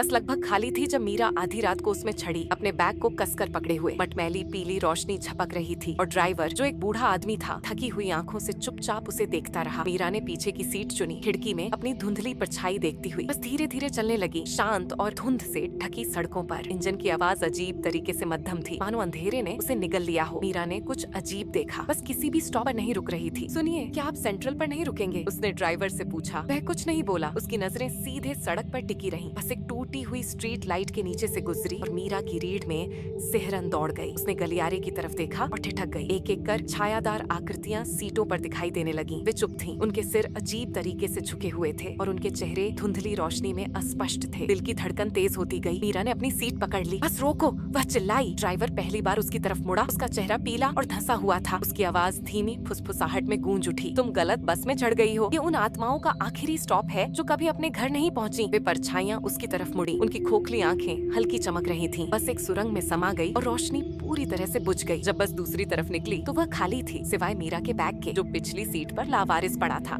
बस लगभग खाली थी जब मीरा आधी रात को उसमें चढ़ी, अपने बैग को कसकर पकड़े हुए। मटमैली पीली रोशनी झपक रही थी और ड्राइवर, जो एक बूढ़ा आदमी था, थकी हुई आंखों से चुपचाप उसे देखता रहा। मीरा ने पीछे की सीट चुनी, खिड़की में अपनी धुंधली परछाई देखती हुई बस धीरे धीरे चलने लगी, शांत और धुंध से ढकी सड़कों पर। इंजन की आवाज अजीब तरीके से मध्यम थी, मानो अंधेरे ने उसे निगल लिया हो। मीरा ने कुछ अजीब देखा, बस किसी भी स्टॉप पर नहीं रुक रही थी। सुनिए, क्या आप सेंट्रल पर नहीं रुकेंगे? उसने ड्राइवर से पूछा। वह कुछ नहीं बोला, उसकी नजरें सीधे सड़क पर टिकी रहीं। बस एक टूटी हुई स्ट्रीट लाइट के नीचे से गुजरी और मीरा की रीढ़ में सिहरन दौड़ गई। उसने गलियारे की तरफ देखा और ठिठक गई। एक एक कर छायादार आकृतियां सीटों पर दिखाई देने लगी। वे चुप थीं, उनके सिर अजीब तरीके से झुके हुए थे और उनके चेहरे धुंधली रोशनी में अस्पष्ट थे। दिल की धड़कन तेज होती गई। मीरा ने अपनी सीट पकड़ ली। बस रोको, वह चिल्लाई। ड्राइवर पहली बार उसकी तरफ मुड़ा। उसका चेहरा पीला और धंसा हुआ था। उसकी आवाज धीमी फुसफुसाहट में गूंज उठी। तुम गलत बस में चढ़ गई हो। ये उन आत्माओं का आखिरी स्टॉप है जो कभी अपने घर नहीं पहुंची। वे परछाइयां उसकी तरफ मुड़ी, उनकी खोखली आंखें हल्की चमक रही थीं। बस एक सुरंग में समा गई और रोशनी पूरी तरह से बुझ गई। जब बस दूसरी तरफ निकली तो वह खाली थी, सिवाय मीरा के बैग के, जो पिछली सीट पर लावारिस पड़ा था।